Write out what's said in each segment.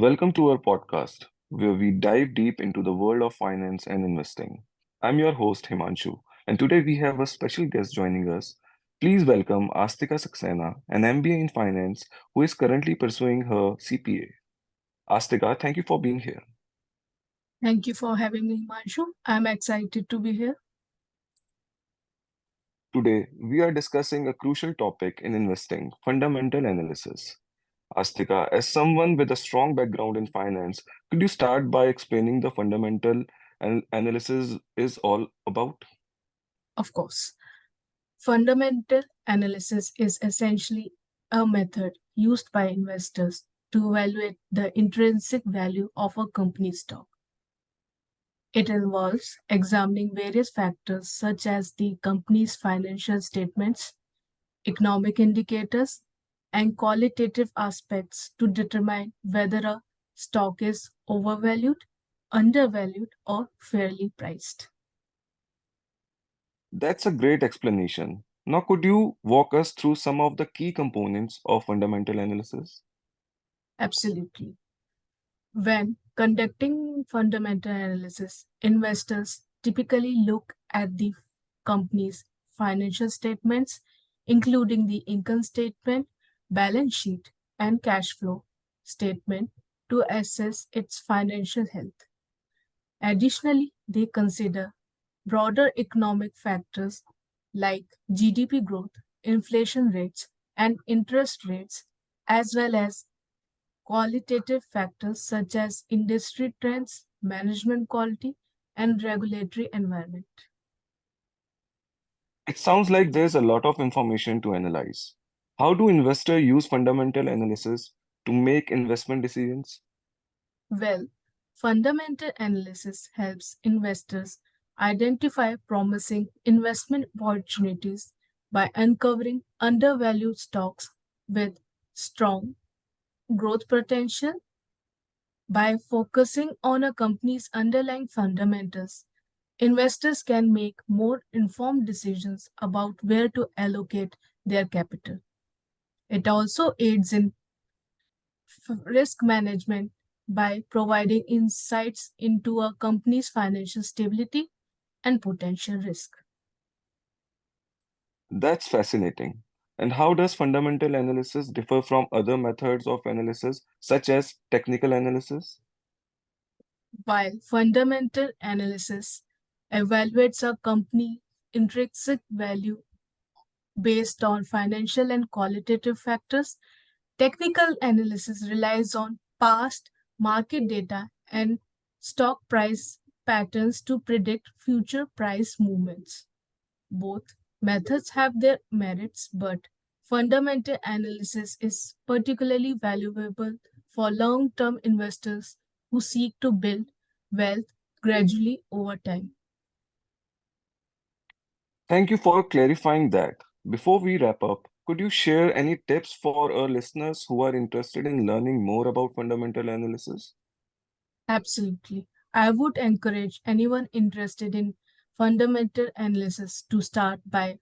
Welcome to our podcast, where we dive deep into the world of finance and investing. I'm your host, Himanshu, and today we have a special guest joining us. Please welcome Astika Saxena, an MBA in finance who is currently pursuing her CPA. Astika, thank you for being here. Thank you for having me, Manshu. I'm excited to be here. Today, we are discussing a crucial topic in investing fundamental analysis. Astika, as someone with a strong background in finance, could you start by explaining the fundamental analysis is all about? Of course, fundamental analysis is essentially a method used by investors to evaluate the intrinsic value of a company's stock. It involves examining various factors such as the company's financial statements, economic indicators, and qualitative aspects to determine whether a stock is overvalued, undervalued, or fairly priced. That's a great explanation. Now, could you walk us through some of the key components of fundamental analysis? Absolutely. When conducting fundamental analysis, investors typically look at the company's financial statements, including the income statement, balance sheet, and cash flow statement to assess its financial health. Additionally, they consider broader economic factors like GDP growth, inflation rates, and interest rates, as well as qualitative factors such as industry trends, management quality, and regulatory environment. It sounds like there's a lot of information to analyze. How do investors use fundamental analysis to make investment decisions? Well, fundamental analysis helps investors identify promising investment opportunities by uncovering undervalued stocks with strong growth potential. By focusing on a company's underlying fundamentals, investors can make more informed decisions about where to allocate their capital. It also aids in risk management by providing insights into a company's financial stability and potential risk. That's fascinating. And how does fundamental analysis differ from other methods of analysis, such as technical analysis? While fundamental analysis evaluates a company's intrinsic value based on financial and qualitative factors, technical analysis relies on past market data and stock price patterns to predict future price movements. Both methods have their merits, but fundamental analysis is particularly valuable for long term investors who seek to build wealth gradually over time. Thank you for clarifying that. Before we wrap up, could you share any tips for our listeners who are interested in learning more about fundamental analysis? Absolutely. I would encourage anyone interested in fundamental analysis to start by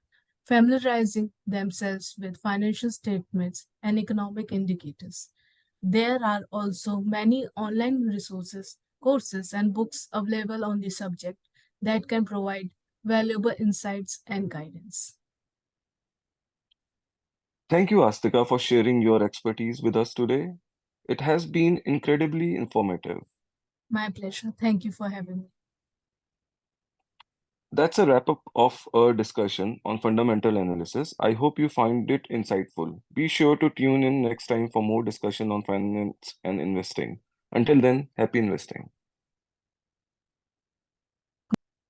familiarizing themselves with financial statements and economic indicators. There are also many online resources, courses, and books available on the subject that can provide valuable insights and guidance. Thank you, Astika, for sharing your expertise with us today. It has been incredibly informative. My pleasure. Thank you for having me. That's a wrap up of our discussion on fundamental analysis. I hope you find it insightful. Be sure to tune in next time for more discussion on finance and investing. Until then, happy investing.